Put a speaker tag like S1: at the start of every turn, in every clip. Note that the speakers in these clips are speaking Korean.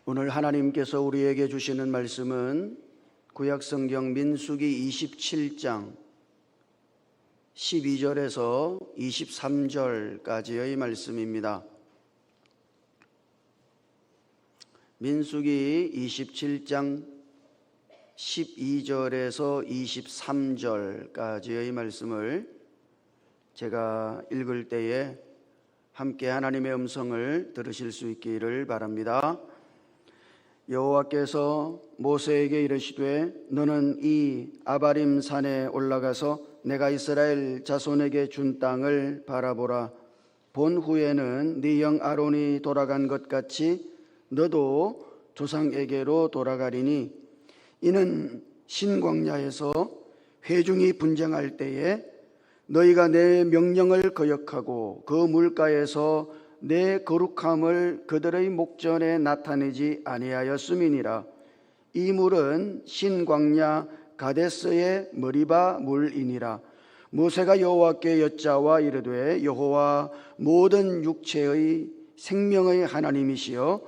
S1: 오늘 하나님께서 우리에게 주시는 말씀은 구약성경 민수기 27장 12절에서 23절까지의 말씀입니다. 민수기 27장 12절에서 23절까지의 말씀을 제가 읽을 때에 함께 하나님의 음성을 들으실 수 있기를 바랍니다. 여호와께서 모세에게 이르시되 너는 이 아바림 산에 올라가서 내가 이스라엘 자손에게 준 땅을 바라보라. 본 후에는 네 형 아론이 돌아간 것 같이 너도 조상에게로 돌아가리니 이는 신광야에서 회중이 분쟁할 때에 너희가 내 명령을 거역하고 그 물가에서 내 거룩함을 그들의 목전에 나타내지 아니하였음이니라. 이 물은 신광야 가데스의 머리바 물이니라. 모세가 여호와께 여짜와 이르되 여호와 모든 육체의 생명의 하나님이시여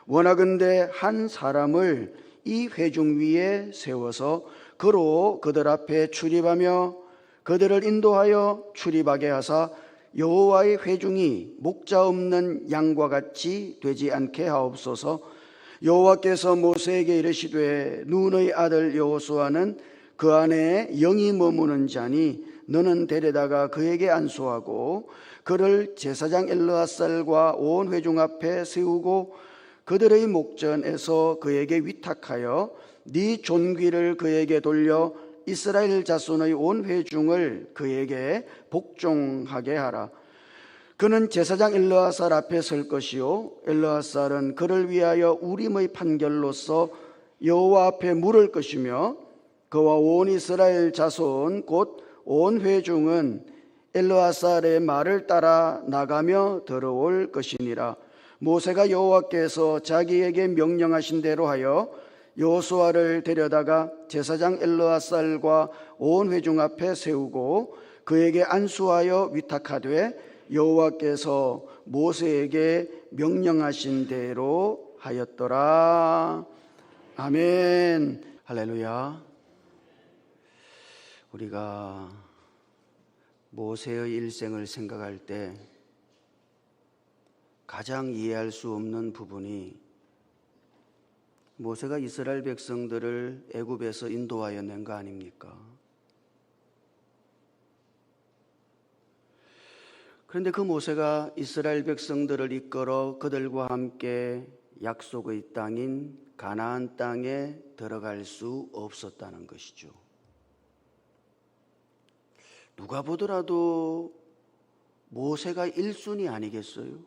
S1: 원하건대 한 사람을 이 회중 위에 세워서 그로 그들 앞에 출입하며 그들을 인도하여 출입하게 하사 여호와의 회중이 목자 없는 양과 같이 되지 않게 하옵소서. 여호와께서 모세에게 이르시되 눈의 아들 여호수아는 그 안에 영이 머무는 자니 너는 데려다가 그에게 안수하고 그를 제사장 엘르아살과 온 회중 앞에 세우고 그들의 목전에서 그에게 위탁하여 네 존귀를 그에게 돌려 이스라엘 자손의 온 회중을 그에게 복종하게 하라. 그는 제사장 엘르아살 앞에 설 것이요 엘르아살은 그를 위하여 우림의 판결로서 여호와 앞에 물을 것이며 그와 온 이스라엘 자손 곧 온 회중은 엘르아살의 말을 따라 나가며 들어올 것이니라. 모세가 여호와께서 자기에게 명령하신 대로 하여 여호수아를 데려다가 제사장 엘르아살과 온 회중 앞에 세우고 그에게 안수하여 위탁하되 여호와께서 모세에게 명령하신 대로 하였더라. 아멘. 할렐루야. 우리가 모세의 일생을 생각할 때 가장 이해할 수 없는 부분이 모세가 이스라엘 백성들을 애굽에서 인도하여 낸 거 아닙니까? 그런데 그 모세가 이스라엘 백성들을 이끌어 그들과 함께 약속의 땅인 가나안 땅에 들어갈 수 없었다는 것이죠. 누가 보더라도 모세가 1순위 아니겠어요?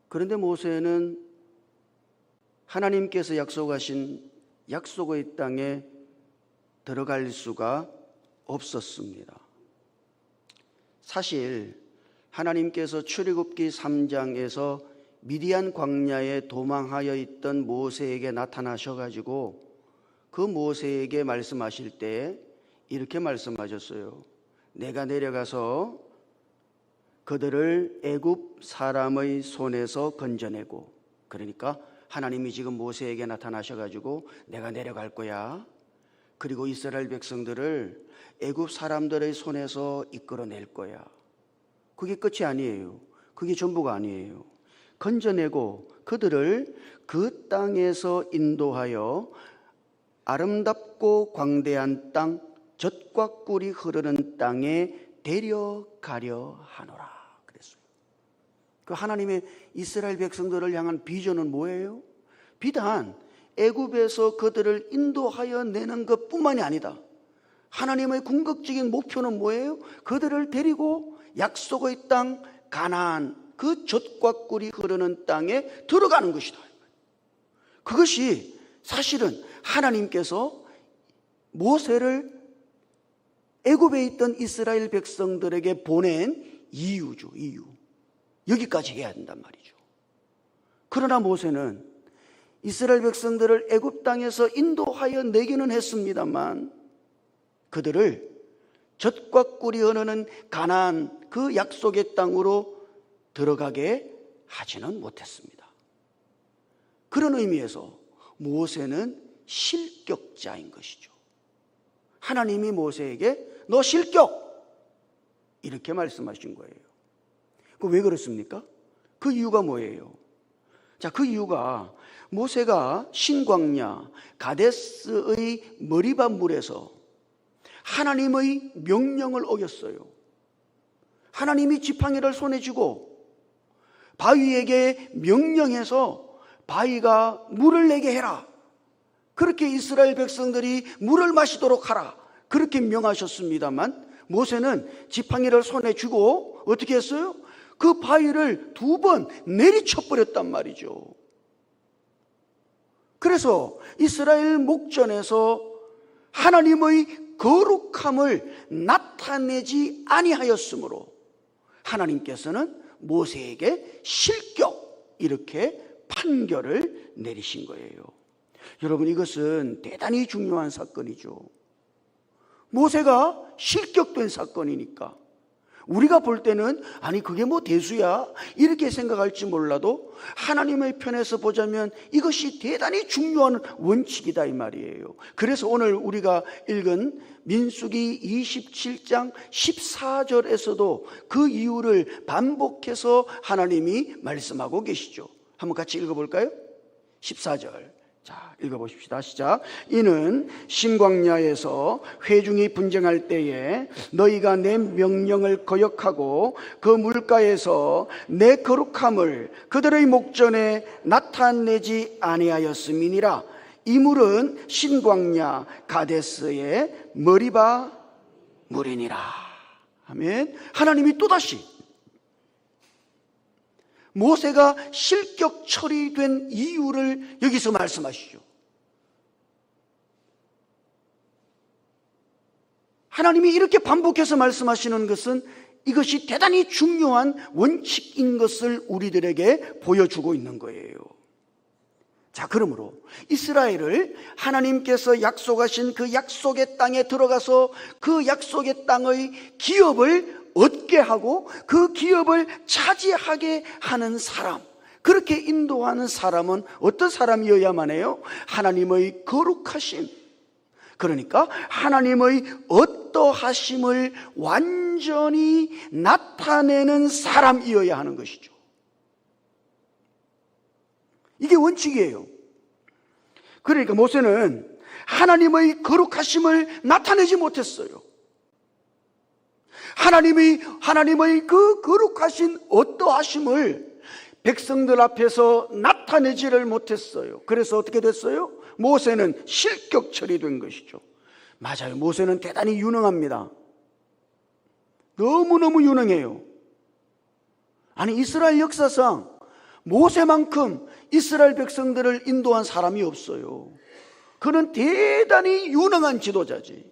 S1: 그런데 모세는 하나님께서 약속하신 약속의 땅에 들어갈 수가 없었습니다. 사실 하나님께서 출애굽기 3장에서 미디안 광야에 도망하여 있던 모세에게 나타나셔가지고 그 모세에게 말씀하실 때 이렇게 말씀하셨어요. 내가 내려가서 그들을 애굽 사람의 손에서 건져내고, 그러니까 하나님이 지금 모세에게 나타나셔가지고 내가 내려갈 거야. 그리고 이스라엘 백성들을 애굽 사람들의 손에서 이끌어낼 거야. 그게 끝이 아니에요. 그게 전부가 아니에요. 건져내고 그들을 그 땅에서 인도하여 아름답고 광대한 땅, 젖과 꿀이 흐르는 땅에 데려가려 하노라 그랬어요. 그 하나님의 이스라엘 백성들을 향한 비전은 뭐예요? 비단 애굽에서 그들을 인도하여 내는 것뿐만이 아니다. 하나님의 궁극적인 목표는 뭐예요? 그들을 데리고 약속의 땅 가나안, 그 젖과 꿀이 흐르는 땅에 들어가는 것이다. 그것이 사실은 하나님께서 모세를 애굽에 있던 이스라엘 백성들에게 보낸 이유죠. 이유. 여기까지 해야 된단 말이죠. 그러나 모세는 이스라엘 백성들을 애굽 땅에서 인도하여 내기는 했습니다만 그들을 젖과 꿀이 흐르는 가나안 그 약속의 땅으로 들어가게 하지는 못했습니다. 그런 의미에서 모세는 실격자인 것이죠. 하나님이 모세에게 너 실격! 이렇게 말씀하신 거예요. 왜 그렇습니까? 그 이유가 뭐예요? 자, 그 이유가 모세가 신광야 가데스의 머리밭 물에서 하나님의 명령을 어겼어요. 하나님이 지팡이를 손에 쥐고 바위에게 명령해서 바위가 물을 내게 해라. 그렇게 이스라엘 백성들이 물을 마시도록 하라. 그렇게 명하셨습니다만 모세는 지팡이를 손에 쥐고 어떻게 했어요? 그 바위를 2번 내리쳐 버렸단 말이죠. 그래서 이스라엘 목전에서 하나님의 거룩함을 나타내지 아니하였으므로 하나님께서는 모세에게 실격 이렇게 판결을 내리신 거예요. 여러분, 이것은 대단히 중요한 사건이죠. 모세가 실격된 사건이니까 우리가 볼 때는 아니 그게 뭐 대수야 이렇게 생각할지 몰라도 하나님의 편에서 보자면 이것이 대단히 중요한 원칙이다 이 말이에요. 그래서 오늘 우리가 읽은 민수기 27장 14절에서도 그 이유를 반복해서 하나님이 말씀하고 계시죠. 한번 같이 읽어볼까요? 14절 자, 읽어보십시다. 시작. 이는 신광야에서 회중이 분쟁할 때에 너희가 내 명령을 거역하고 그 물가에서 내 거룩함을 그들의 목전에 나타내지 아니하였음이니라. 이 물은 신광야 가데스의 머리바 물이니라. 아멘. 하나님이 또다시 모세가 실격 처리된 이유를 여기서 말씀하시죠. 하나님이 이렇게 반복해서 말씀하시는 것은 이것이 대단히 중요한 원칙인 것을 우리들에게 보여주고 있는 거예요. 자, 그러므로 이스라엘을 하나님께서 약속하신 그 약속의 땅에 들어가서 그 약속의 땅의 기업을 얻게 하고 그 기업을 차지하게 하는 사람, 그렇게 인도하는 사람은 어떤 사람이어야만 해요? 하나님의 거룩하심, 그러니까 하나님의 어떠하심을 완전히 나타내는 사람이어야 하는 것이죠. 이게 원칙이에요. 그러니까 모세는 하나님의 거룩하심을 나타내지 못했어요. 하나님의 그 거룩하신 어떠하심을 백성들 앞에서 나타내지를 못했어요. 그래서 어떻게 됐어요? 모세는 실격 처리된 것이죠. 맞아요. 모세는 대단히 유능합니다. 너무너무 유능해요. 아니, 이스라엘 역사상 모세만큼 이스라엘 백성들을 인도한 사람이 없어요. 그는 대단히 유능한 지도자지.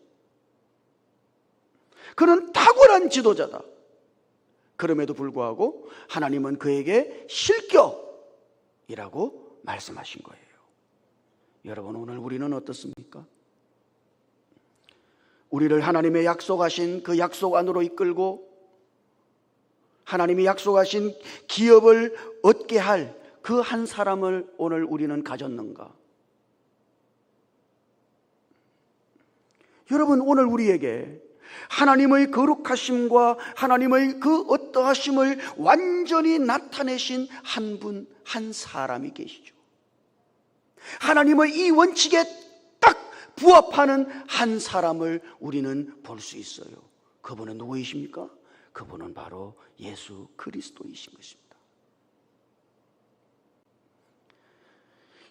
S1: 그는 탁월한 지도자다. 그럼에도 불구하고 하나님은 그에게 실격이라고 말씀하신 거예요. 여러분, 오늘 우리는 어떻습니까? 우리를 하나님의 약속하신 그 약속 안으로 이끌고 하나님이 약속하신 기업을 얻게 할 그 한 사람을 오늘 우리는 가졌는가? 여러분, 오늘 우리에게 하나님의 거룩하심과 하나님의 그 어떠하심을 완전히 나타내신 한 분, 한 사람이 계시죠. 하나님의 이 원칙에 딱 부합하는 한 사람을 우리는 볼 수 있어요. 그분은 누구이십니까? 그분은 바로 예수 그리스도이신 것입니다.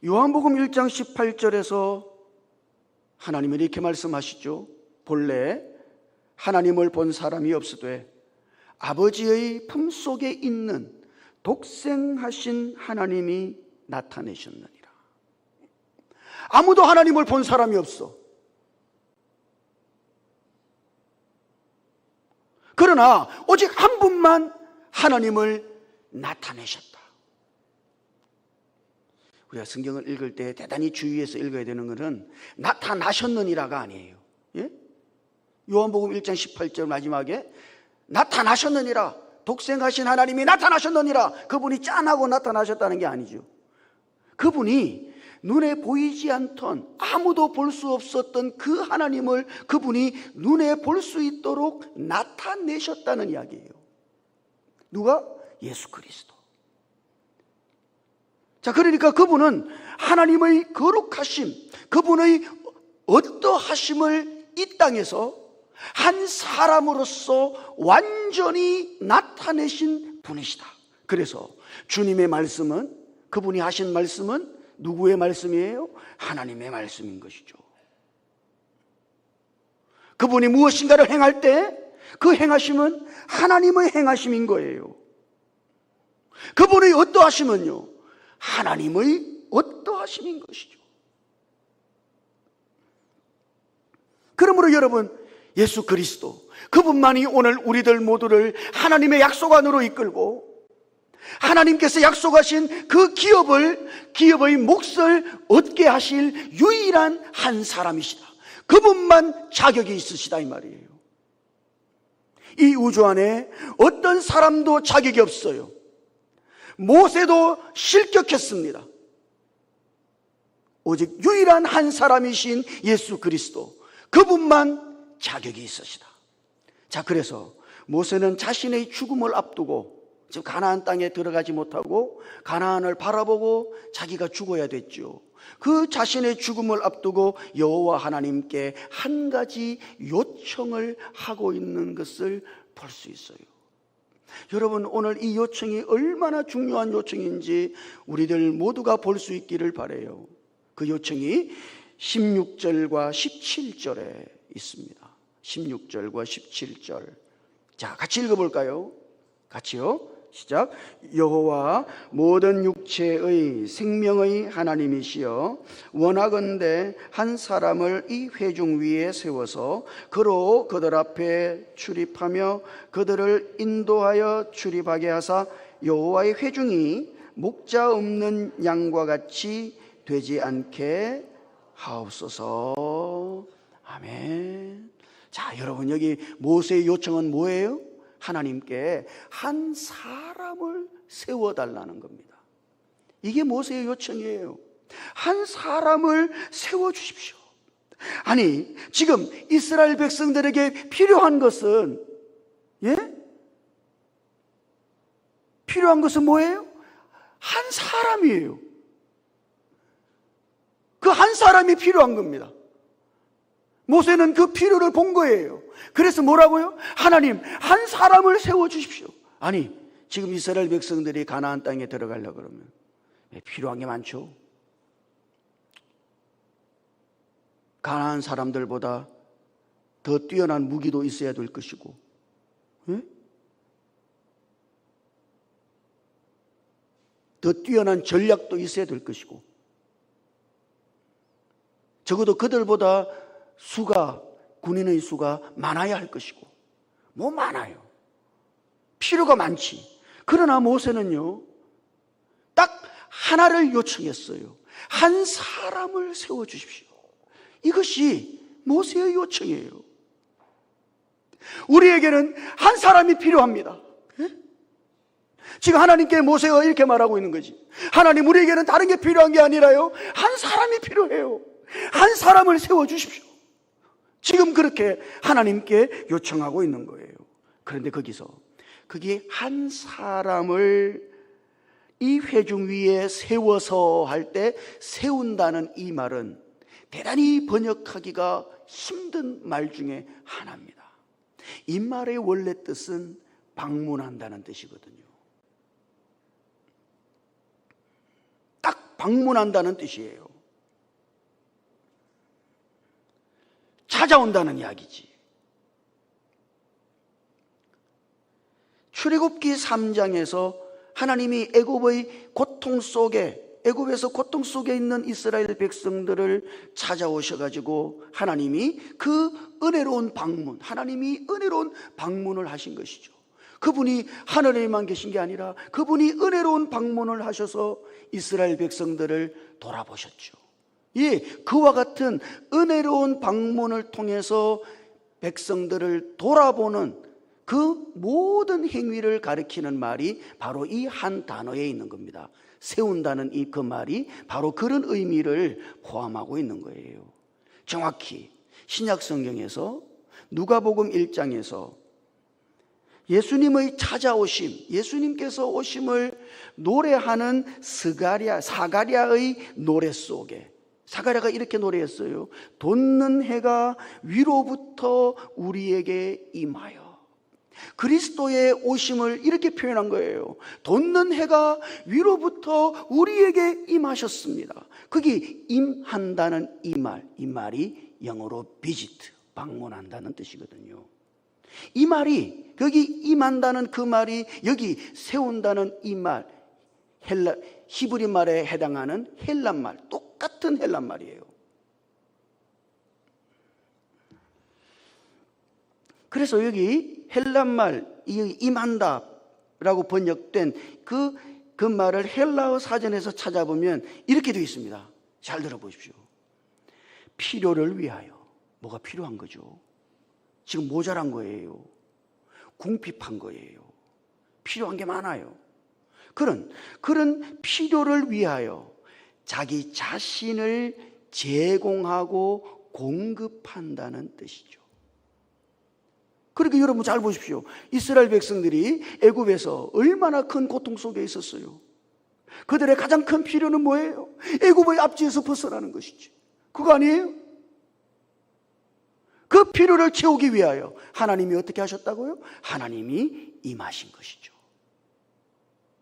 S1: 요한복음 1장 18절에서 하나님은 이렇게 말씀하시죠. 본래 하나님을 본 사람이 없으되 아버지의 품속에 있는 독생하신 하나님이 나타내셨느니라. 아무도 하나님을 본 사람이 없어. 그러나 오직 한 분만 하나님을 나타내셨다. 우리가 성경을 읽을 때 대단히 주의해서 읽어야 되는 것은 나타나셨느니라가 아니에요. 예? 요한복음 1장 18절 마지막에 나타나셨느니라, 독생하신 하나님이 나타나셨느니라. 그분이 짠하고 나타나셨다는 게 아니죠. 그분이 눈에 보이지 않던, 아무도 볼 수 없었던 그 하나님을 그분이 눈에 볼 수 있도록 나타내셨다는 이야기예요. 누가? 예수 그리스도. 자, 그러니까 그분은 하나님의 거룩하심, 그분의 어떠하심을 이 땅에서 한 사람으로서 완전히 나타내신 분이시다. 그래서 주님의 말씀은, 그분이 하신 말씀은 누구의 말씀이에요? 하나님의 말씀인 것이죠. 그분이 무엇인가를 행할 때 그 행하심은 하나님의 행하심인 거예요. 그분의 어떠하심은요, 하나님의 어떠하심인 것이죠. 그러므로 여러분, 예수 그리스도, 그분만이 오늘 우리들 모두를 하나님의 약속 안으로 이끌고 하나님께서 약속하신 그 기업의 몫을 얻게 하실 유일한 한 사람이시다. 그분만 자격이 있으시다 이 말이에요. 이 우주 안에 어떤 사람도 자격이 없어요. 모세도 실격했습니다. 오직 유일한 한 사람이신 예수 그리스도, 그분만 자격이 있으시다. 자, 그래서 모세는 자신의 죽음을 앞두고 지금 가나안 땅에 들어가지 못하고 가나안을 바라보고 자기가 죽어야 됐죠. 그 자신의 죽음을 앞두고 여호와 하나님께 한 가지 요청을 하고 있는 것을 볼 수 있어요. 여러분, 오늘 이 요청이 얼마나 중요한 요청인지 우리들 모두가 볼 수 있기를 바라요. 그 요청이 16절과 17절에 있습니다. 16절과 17절. 자, 같이 읽어볼까요? 같이요. 시작. 여호와 모든 육체의 생명의 하나님이시여, 원하건대 한 사람을 이 회중 위에 세워서 그로 그들 앞에 출입하며 그들을 인도하여 출입하게 하사 여호와의 회중이 목자 없는 양과 같이 되지 않게 하옵소서. 아멘. 자, 여러분, 여기 모세의 요청은 뭐예요? 하나님께 한 사람을 세워달라는 겁니다. 이게 모세의 요청이에요. 한 사람을 세워주십시오. 아니, 지금 이스라엘 백성들에게 필요한 것은, 필요한 것은 뭐예요? 한 사람이에요. 그 한 사람이 필요한 겁니다. 모세는 그 필요를 본 거예요. 그래서 뭐라고요? 하나님, 한 사람을 세워주십시오. 아니, 지금 이스라엘 백성들이 가나안 땅에 들어가려고 그러면 필요한 게 많죠. 가나안 사람들보다 더 뛰어난 무기도 있어야 될 것이고, 더 뛰어난 전략도 있어야 될 것이고, 적어도 그들보다 군인의 수가 많아야 할 것이고, 뭐 많아요. 필요가 많지. 그러나 모세는요, 딱 하나를 요청했어요. 한 사람을 세워주십시오. 이것이 모세의 요청이에요. 우리에게는 한 사람이 필요합니다. 지금 하나님께 모세가 이렇게 말하고 있는 거지. 하나님, 우리에게는 다른 게 필요한 게 아니라요, 한 사람이 필요해요. 한 사람을 세워주십시오. 지금 그렇게 하나님께 요청하고 있는 거예요. 그런데 거기에 한 사람을 이 회중 위에 세워서 할 때 세운다는 이 말은 대단히 번역하기가 힘든 말 중에 하나입니다. 이 말의 원래 뜻은 방문한다는 뜻이거든요. 딱 방문한다는 뜻이에요. 찾아온다는 이야기지. 출애굽기 3장에서 하나님이 애굽에서 고통 속에 있는 이스라엘 백성들을 찾아오셔가지고 하나님이 그 은혜로운 방문을 하신 것이죠. 그분이 하늘에만 계신 게 아니라 그분이 은혜로운 방문을 하셔서 이스라엘 백성들을 돌아보셨죠. 예, 그와 같은 은혜로운 방문을 통해서 백성들을 돌아보는 그 모든 행위를 가리키는 말이 바로 이 한 단어에 있는 겁니다. 세운다는 그 말이 바로 그런 의미를 포함하고 있는 거예요. 정확히 신약 성경에서 누가복음 1장에서 예수님의 찾아오심, 예수님께서 오심을 노래하는 사가랴의 노래 속에 사가랴가 이렇게 노래했어요. 돋는 해가 위로부터 우리에게 임하여. 그리스도의 오심을 이렇게 표현한 거예요. 돋는 해가 위로부터 우리에게 임하셨습니다. 거기 임한다는 이 말이 영어로 visit, 방문한다는 뜻이거든요. 이 말이, 여기 임한다는 그 말이 여기 세운다는 이 말, 히브리 말에 해당하는 헬란 말, 똑같은 헬란 말이에요. 그래서 여기 헬란 말, 임한다라고 번역된 그 말을 헬라어 사전에서 찾아보면 이렇게 되어 있습니다. 잘 들어보십시오. 필요를 위하여. 뭐가 필요한 거죠? 지금 모자란 거예요. 궁핍한 거예요. 필요한 게 많아요. 그런 필요를 위하여 자기 자신을 제공하고 공급한다는 뜻이죠. 그러니까 여러분 잘 보십시오. 이스라엘 백성들이 애굽에서 얼마나 큰 고통 속에 있었어요. 그들의 가장 큰 필요는 뭐예요? 애굽의 압제에서 벗어나는 것이지. 그거 아니에요? 그 필요를 채우기 위하여 하나님이 어떻게 하셨다고요? 하나님이 임하신 것이죠.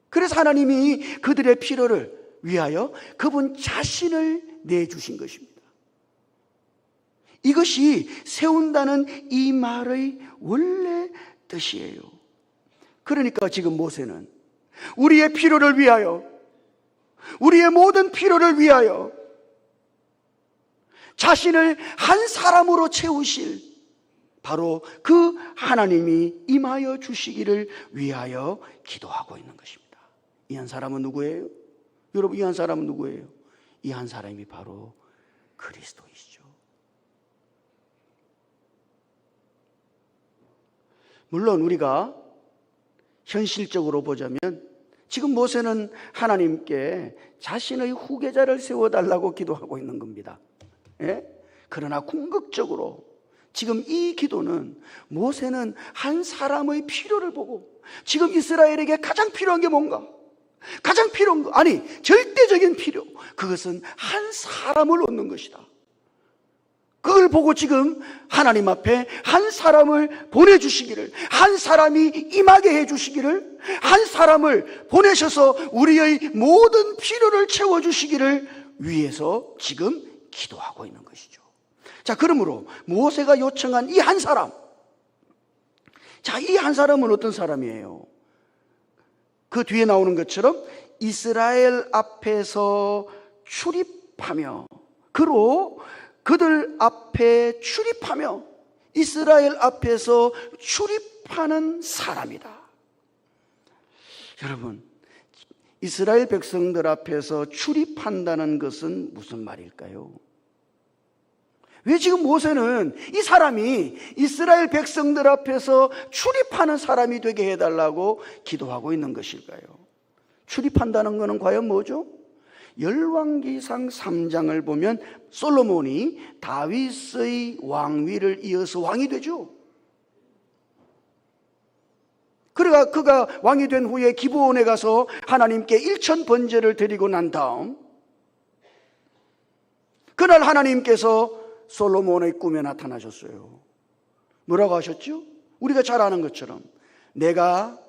S1: 그래서 하나님이 그들의 필요를 위하여 그분 자신을 내주신 것입니다. 이것이 세운다는 이 말의 원래 뜻이에요. 그러니까 지금 모세는 우리의 필요를 위하여, 우리의 모든 필요를 위하여 자신을 한 사람으로 채우실 바로 그 하나님이 임하여 주시기를 위하여 기도하고 있는 것입니다. 이 한 사람은 누구예요? 여러분, 이 한 사람은 누구예요? 이 한 사람이 바로 그리스도이시죠. 물론 우리가 현실적으로 보자면 지금 모세는 하나님께 자신의 후계자를 세워달라고 기도하고 있는 겁니다. 예? 그러나 궁극적으로 지금 이 기도는 모세는 한 사람의 필요를 보고 지금 이스라엘에게 가장 필요한 게 뭔가? 가장 필요한 거, 아니 절대적인 필요, 그것은 한 사람을 얻는 것이다. 그걸 보고 지금 하나님 앞에 한 사람을 보내주시기를, 한 사람이 임하게 해주시기를, 한 사람을 보내셔서 우리의 모든 필요를 채워주시기를 위해서 지금 기도하고 있는 것이죠. 자, 그러므로 모세가 요청한 이 한 사람, 자, 이 한 사람은 어떤 사람이에요? 그 뒤에 나오는 것처럼 이스라엘 앞에서 출입하며, 그들 앞에 출입하며 이스라엘 앞에서 출입하는 사람이다. 여러분, 이스라엘 백성들 앞에서 출입한다는 것은 무슨 말일까요? 왜 지금 모세는 이 사람이 이스라엘 백성들 앞에서 출입하는 사람이 되게 해달라고 기도하고 있는 것일까요? 출입한다는 것은 과연 뭐죠? 열왕기상 3장을 보면 솔로몬이 다윗의 왕위를 이어서 왕이 되죠. 그러니까 그가 왕이 된 후에 기브온에 가서 하나님께 1000 번제를 드리고 난 다음 그날 하나님께서 솔로몬의 꿈에 나타나셨어요. 뭐라고 하셨죠? 우리가 잘 아는 것처럼 내가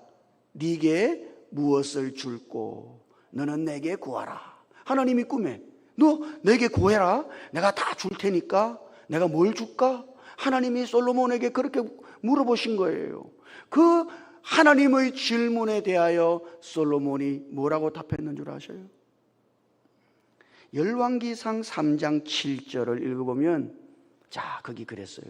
S1: 네게 무엇을 줄고 너는 내게 구하라. 하나님이 꿈에 너 내게 구해라. 내가 다 줄 테니까 내가 뭘 줄까? 하나님이 솔로몬에게 그렇게 물어보신 거예요. 그 하나님의 질문에 대하여 솔로몬이 뭐라고 답했는 줄 아셔요? 열왕기상 3장 7절을 읽어보면, 자, 거기 그랬어요.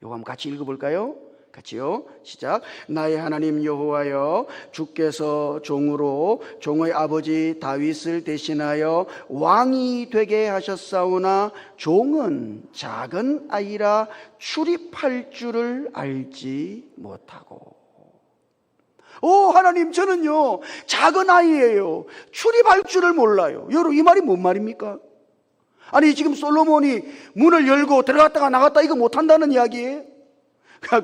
S1: 요거 한번 같이 읽어볼까요? 같이요. 시작. 나의 하나님 여호와여, 주께서 종으로 종의 아버지 다윗을 대신하여 왕이 되게 하셨사오나 종은 작은 아이라 출입할 줄을 알지 못하고. 하나님, 저는요 작은 아이예요. 출입할 줄을 몰라요. 여러분, 이 말이 뭔 말입니까? 아니, 지금 솔로몬이 문을 열고 들어갔다가 나갔다 이거 못한다는 이야기예요?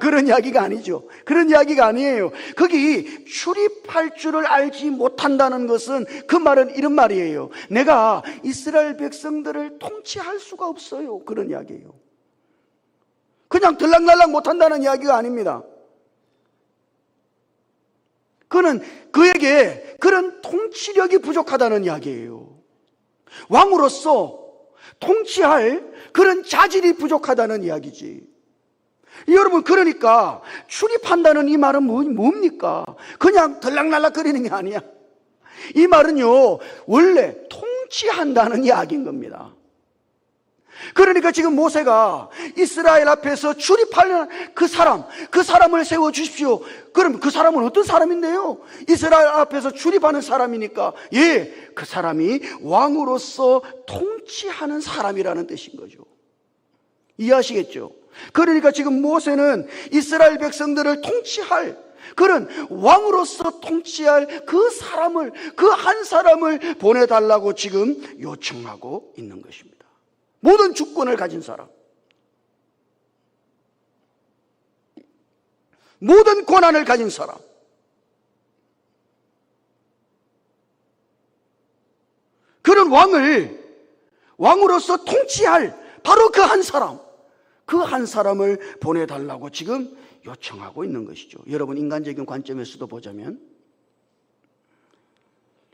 S1: 그런 이야기가 아니죠. 그런 이야기가 아니에요. 거기 출입할 줄을 알지 못한다는 것은, 그 말은 이런 말이에요. 내가 이스라엘 백성들을 통치할 수가 없어요. 그런 이야기예요. 그냥 들락날락 못한다는 이야기가 아닙니다. 그는 그에게 그런 통치력이 부족하다는 이야기예요. 왕으로서 통치할 그런 자질이 부족하다는 이야기지. 여러분, 그러니까 출입한다는 이 말은 뭡니까? 그냥 들락날락거리는 게 아니야. 이 말은요, 원래 통치한다는 이야기인 겁니다. 그러니까 지금 모세가 이스라엘 앞에서 출입하는 그 사람을 세워주십시오. 그럼 그 사람은 어떤 사람인데요? 이스라엘 앞에서 출입하는 사람이니까, 그 사람이 왕으로서 통치하는 사람이라는 뜻인 거죠. 이해하시겠죠? 그러니까 지금 모세는 이스라엘 백성들을 통치할, 그런 왕으로서 통치할 그 사람을, 그 한 사람을 보내달라고 지금 요청하고 있는 것입니다. 모든 주권을 가진 사람, 모든 권한을 가진 사람, 그런 왕으로서 통치할 바로 그 한 사람, 그 한 사람을 보내달라고 지금 요청하고 있는 것이죠. 여러분, 인간적인 관점에서도 보자면,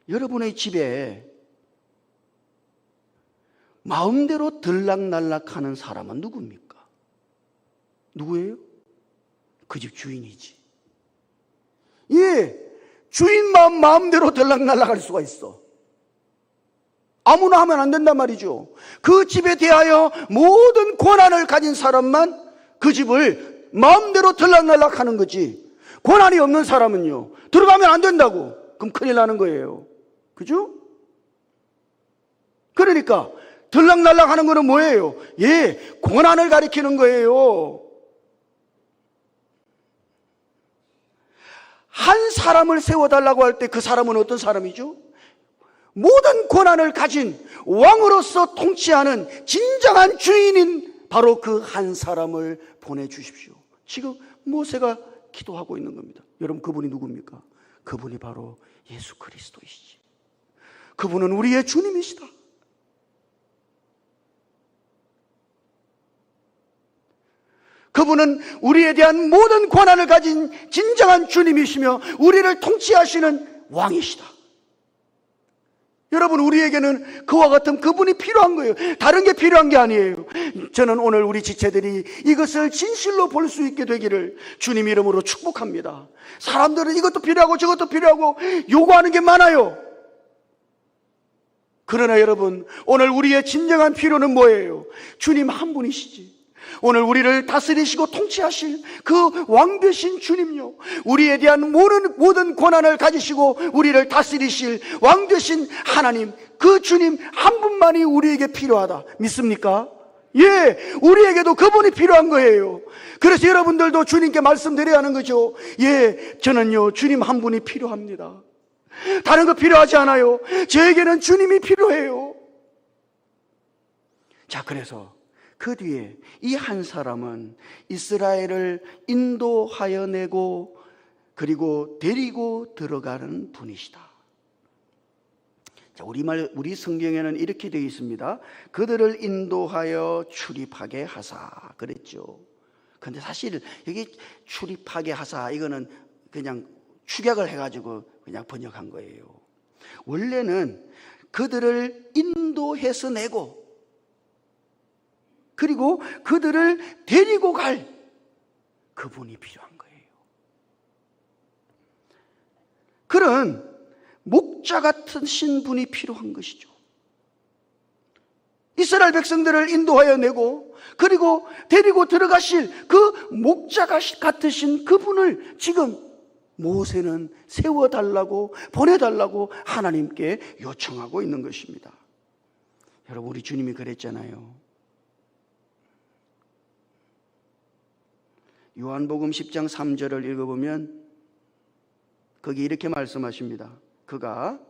S1: 여러분의 집에 마음대로 들락날락하는 사람은 누굽니까? 누구예요? 그 집 주인이지. 주인 마음대로 들락날락할 수가 있어. 아무나 하면 안 된단 말이죠. 그 집에 대하여 모든 권한을 가진 사람만 그 집을 마음대로 들락날락하는 거지. 권한이 없는 사람은요, 들어가면 안 된다고. 그럼 큰일 나는 거예요. 그죠? 그러니까 들락날락 하는 거는 뭐예요? 권한을 가리키는 거예요. 한 사람을 세워달라고 할 때 그 사람은 어떤 사람이죠? 모든 권한을 가진 왕으로서 통치하는 진정한 주인인 바로 그 한 사람을 보내주십시오. 지금 모세가 기도하고 있는 겁니다. 여러분, 그분이 누굽니까? 그분이 바로 예수 그리스도이시지. 그분은 우리의 주님이시다. 그분은 우리에 대한 모든 권한을 가진 진정한 주님이시며 우리를 통치하시는 왕이시다. 여러분, 우리에게는 그와 같은 그분이 필요한 거예요. 다른 게 필요한 게 아니에요. 저는 오늘 우리 지체들이 이것을 진실로 볼 수 있게 되기를 주님 이름으로 축복합니다. 사람들은 이것도 필요하고 저것도 필요하고 요구하는 게 많아요. 그러나 여러분, 오늘 우리의 진정한 필요는 뭐예요? 주님 한 분이시지. 오늘 우리를 다스리시고 통치하실 그 왕 되신 주님요, 우리에 대한 모든 권한을 가지시고 우리를 다스리실 왕 되신 하나님, 그 주님 한 분만이 우리에게 필요하다. 믿습니까? 우리에게도 그분이 필요한 거예요. 그래서 여러분들도 주님께 말씀드려야 하는 거죠. 저는요, 주님 한 분이 필요합니다. 다른 거 필요하지 않아요. 저에게는 주님이 필요해요. 자, 그래서 그 뒤에 이 한 사람은 이스라엘을 인도하여 내고 그리고 데리고 들어가는 분이시다. 자, 우리 성경에는 이렇게 되어 있습니다. 그들을 인도하여 출입하게 하사 그랬죠. 그런데 사실 여기 출입하게 하사, 이거는 그냥 축약을 해가지고 그냥 번역한 거예요. 원래는 그들을 인도해서 내고 그리고 그들을 데리고 갈 그분이 필요한 거예요. 그런 목자 같은 신분이 필요한 것이죠. 이스라엘 백성들을 인도하여 내고 그리고 데리고 들어가실 그 목자 같으신 그분을 지금 모세는 세워달라고, 보내달라고 하나님께 요청하고 있는 것입니다. 여러분, 우리 주님이 그랬잖아요. 요한복음 10장 3절을 읽어보면 거기 이렇게 말씀하십니다. 그가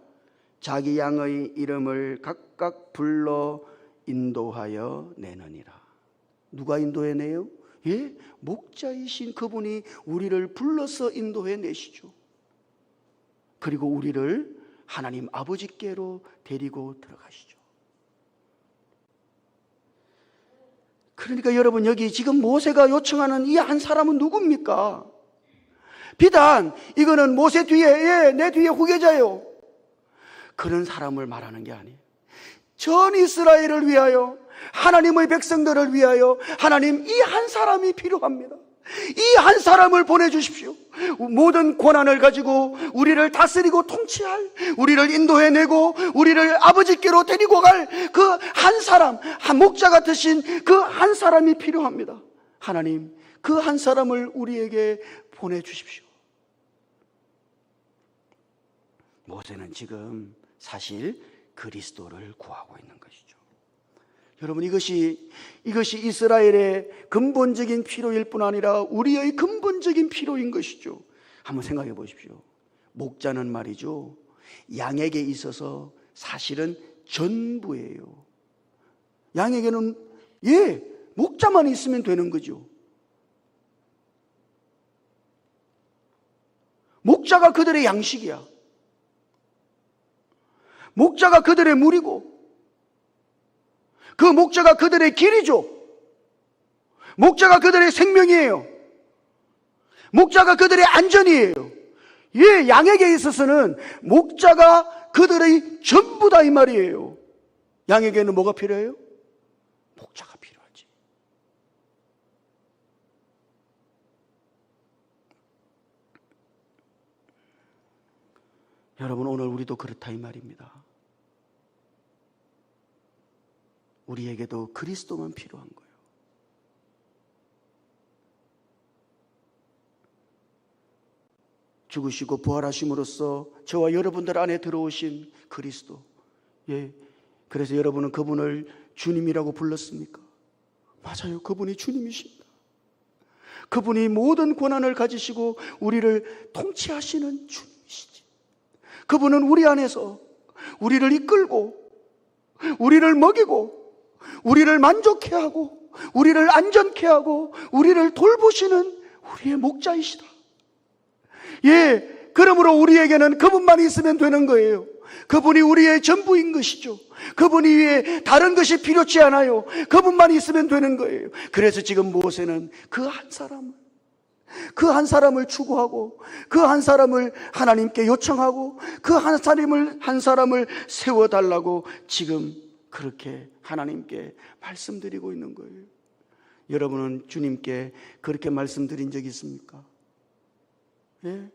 S1: 자기 양의 이름을 각각 불러 인도하여 내느니라. 누가 인도해 내요? 예, 목자이신 그분이 우리를 불러서 인도해 내시죠. 그리고 우리를 하나님 아버지께로 데리고 들어가시죠. 그러니까 여러분, 여기 지금 모세가 요청하는 이 한 사람은 누굽니까? 비단 이거는 모세 뒤에, 예, 내 뒤에 후계자예요, 그런 사람을 말하는 게 아니에요. 전 이스라엘을 위하여, 하나님의 백성들을 위하여 하나님 이 한 사람이 필요합니다. 이 한 사람을 보내주십시오. 모든 권한을 가지고 우리를 다스리고 통치할, 우리를 인도해내고 우리를 아버지께로 데리고 갈 그 한 사람, 한 목자 같으신 그 한 사람이 필요합니다. 하나님, 그 한 사람을 우리에게 보내주십시오. 모세는 지금 사실 그리스도를 구하고 있는 것이죠. 여러분, 이것이 이스라엘의 근본적인 필요일 뿐 아니라 우리의 근본적인 필요인 것이죠. 한번 생각해 보십시오. 목자는 말이죠, 양에게 있어서 사실은 전부예요. 양에게는, 예, 목자만 있으면 되는 거죠. 목자가 그들의 양식이야. 목자가 그들의 물이고, 그 목자가 그들의 길이죠. 목자가 그들의 생명이에요. 목자가 그들의 안전이에요. 예, 양에게 있어서는 목자가 그들의 전부다 이 말이에요. 양에게는 뭐가 필요해요? 목자가 필요하지. 여러분, 오늘 우리도 그렇다 이 말입니다. 우리에게도 그리스도만 필요한 거예요. 죽으시고 부활하심으로써 저와 여러분들 안에 들어오신 그리스도. 예, 그래서 여러분은 그분을 주님이라고 불렀습니까? 맞아요, 그분이 주님이십니다. 그분이 모든 권한을 가지시고 우리를 통치하시는 주님이시지. 그분은 우리 안에서 우리를 이끌고 우리를 먹이고 우리를 만족해 하고 우리를 안전케 하고 우리를 돌보시는 우리의 목자이시다. 예, 그러므로 우리에게는 그분만 있으면 되는 거예요. 그분이 우리의 전부인 것이죠. 그분 이외에 다른 것이 필요치 않아요. 그분만 있으면 되는 거예요. 그래서 지금 모세는 그 한 사람을 추구하고 그 한 사람을 하나님께 요청하고 그 한 사람을 세워달라고 지금 그렇게 하나님께 말씀드리고 있는 거예요. 여러분은 주님께 그렇게 말씀드린 적이 있습니까? 예?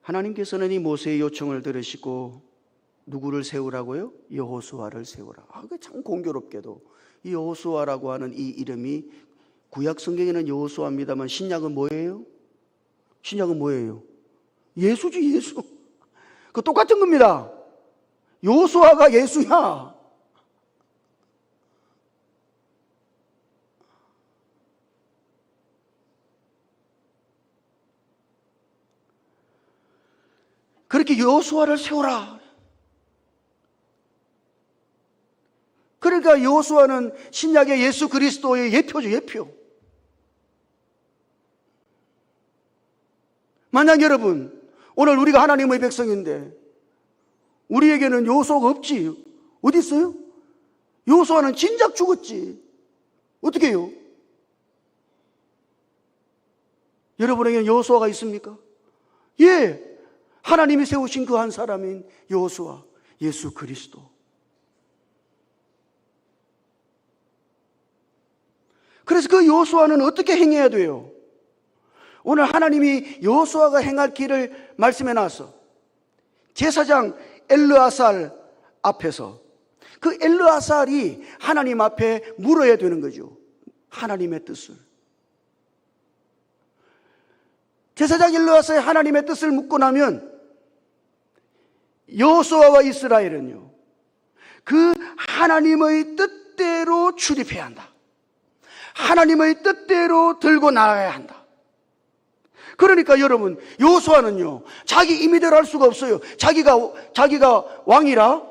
S1: 하나님께서는 이 모세의 요청을 들으시고 누구를 세우라고요? 여호수아를 세우라. 그게 참 공교롭게도 이 여호수아라고 하는 이 이름이 구약 성경에는 여호수아입니다만 신약은 뭐예요? 신약은 뭐예요? 예수지, 예수. 그 똑같은 겁니다. 여호수아가 예수야. 그렇게 여호수아를 세우라. 그러니까 여호수아는 신약의 예수 그리스도의 예표죠, 예표. 만약 여러분, 오늘 우리가 하나님의 백성인데 우리에게는 여호수아가 없지. 어디 있어요? 여호수아는 진작 죽었지. 어떻게 해요? 여러분에게는 여호수아가 있습니까? 예, 하나님이 세우신 그 한 사람인 여호수아, 예수 그리스도. 그래서 그 여호수아는 어떻게 행해야 돼요? 오늘 하나님이 여호수아가 행할 길을 말씀해 놨어. 제사장 엘르아살 앞에서 그 엘르아살이 하나님 앞에 물어야 되는 거죠. 하나님의 뜻을. 제사장 엘르아살이 하나님의 뜻을 묻고 나면 여호수아와 이스라엘은요, 그 하나님의 뜻대로 출입해야 한다. 하나님의 뜻대로 들고 나가야 한다. 그러니까 여러분, 여호수아는요, 자기 임의대로 할 수가 없어요. 자기가 왕이라,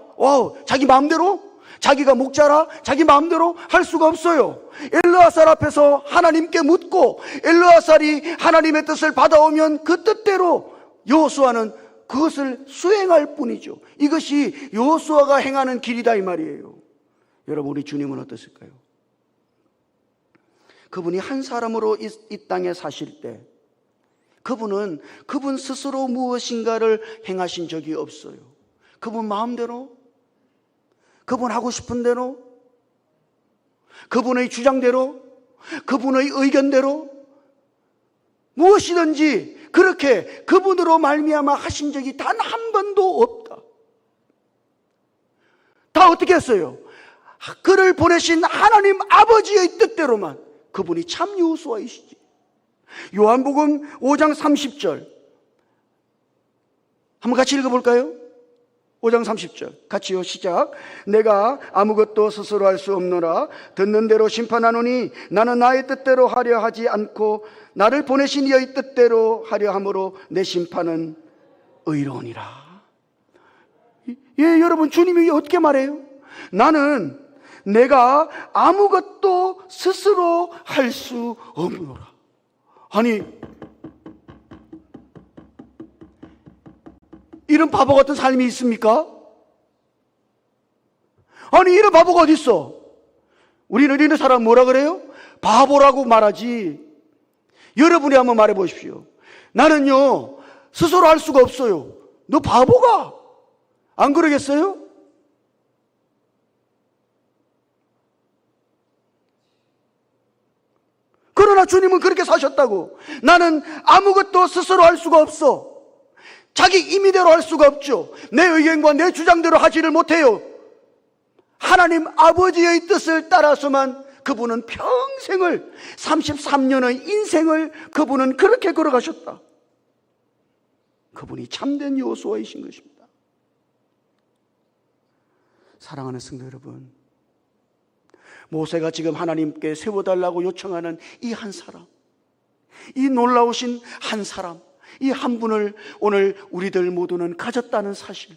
S1: 자기 마음대로, 자기가 목자라, 자기 마음대로 할 수가 없어요. 엘르아살 앞에서 하나님께 묻고, 엘르아살이 하나님의 뜻을 받아오면 그 뜻대로 여호수아는 그것을 수행할 뿐이죠. 이것이 여호수아가 행하는 길이다 이 말이에요. 여러분, 우리 주님은 어떠실까요? 그분이 한 사람으로 이 땅에 사실 때 그분 스스로 무엇인가를 행하신 적이 없어요. 그분 마음대로, 그분 하고 싶은 대로, 그분의 주장대로, 그분의 의견대로 무엇이든지 그렇게 그분으로 말미암아 하신 적이 단 한 번도 없다. 다 어떻게 했어요? 그를 보내신 하나님 아버지의 뜻대로만. 그분이 참 여호수아이시지. 요한복음 5장 30절 한번 같이 읽어볼까요? 5장 30절 같이요, 시작. 내가 아무것도 스스로 할 수 없노라. 듣는 대로 심판하노니 나는 나의 뜻대로 하려 하지 않고 나를 보내신 이의 뜻대로 하려 함으로 내 심판은 의로우니라. 예, 여러분, 주님이 어떻게 말해요? 나는 내가 아무것도 스스로 할 수 없노라. 아니, 이런 바보 같은 삶이 있습니까? 아니, 이런 바보가 어디 있어? 우리는 이런 사람 뭐라 그래요? 바보라고 말하지. 여러분이 한번 말해 보십시오. 나는요, 스스로 할 수가 없어요. 너 바보가? 안 그러겠어요? 그러나 주님은 그렇게 사셨다고. 나는 아무것도 스스로 할 수가 없어. 자기 임의대로 할 수가 없죠. 내 의견과 내 주장대로 하지를 못해요. 하나님 아버지의 뜻을 따라서만 그분은 평생을, 33년의 인생을 그분은 그렇게 걸어가셨다. 그분이 참된 여호수아이신 것입니다. 사랑하는 성도 여러분, 모세가 지금 하나님께 세워달라고 요청하는 이 한 사람, 이 놀라우신 한 사람, 이 한 분을 오늘 우리들 모두는 가졌다는 사실,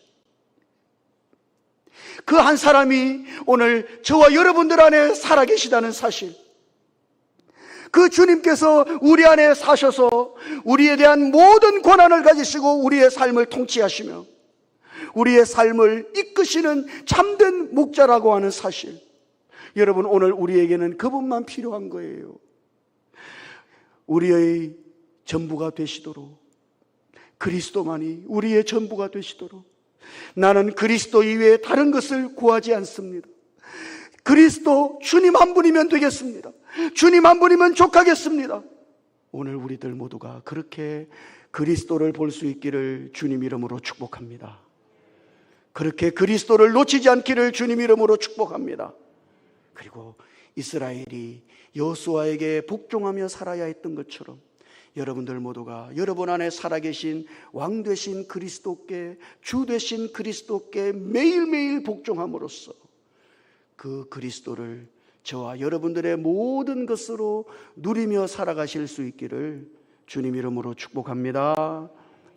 S1: 그 한 사람이 오늘 저와 여러분들 안에 살아계시다는 사실, 그 주님께서 우리 안에 사셔서 우리에 대한 모든 권한을 가지시고 우리의 삶을 통치하시며 우리의 삶을 이끄시는 참된 목자라고 하는 사실, 여러분, 오늘 우리에게는 그분만 필요한 거예요. 우리의 전부가 되시도록, 그리스도만이 우리의 전부가 되시도록, 나는 그리스도 이외에 다른 것을 구하지 않습니다. 그리스도, 주님 한 분이면 되겠습니다. 주님 한 분이면 족하겠습니다. 오늘 우리들 모두가 그렇게 그리스도를 볼 수 있기를 주님 이름으로 축복합니다. 그렇게 그리스도를 놓치지 않기를 주님 이름으로 축복합니다. 그리고 이스라엘이 여호수아에게 복종하며 살아야 했던 것처럼 여러분들 모두가 여러분 안에 살아계신 왕 되신 그리스도께, 주 되신 그리스도께 매일매일 복종함으로써 그 그리스도를 저와 여러분들의 모든 것으로 누리며 살아가실 수 있기를 주님 이름으로 축복합니다.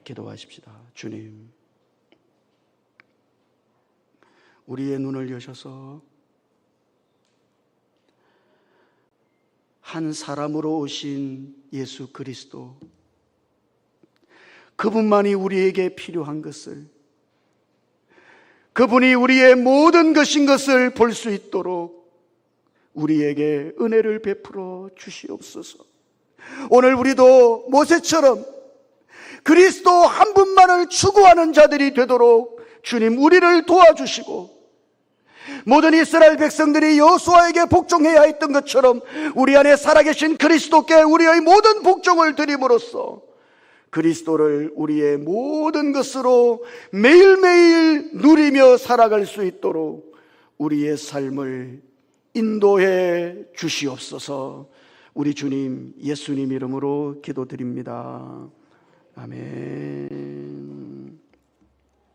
S1: 기도하십시다. 주님, 우리의 눈을 여셔서 한 사람으로 오신 예수 그리스도, 그분만이 우리에게 필요한 것을, 그분이 우리의 모든 것인 것을 볼 수 있도록 우리에게 은혜를 베풀어 주시옵소서. 오늘 우리도 모세처럼 그리스도 한 분만을 추구하는 자들이 되도록 주님 우리를 도와주시고, 모든 이스라엘 백성들이 여호수아에게 복종해야 했던 것처럼 우리 안에 살아계신 그리스도께 우리의 모든 복종을 드림으로써 그리스도를 우리의 모든 것으로 매일매일 누리며 살아갈 수 있도록 우리의 삶을 인도해 주시옵소서. 우리 주님 예수님 이름으로 기도드립니다. 아멘.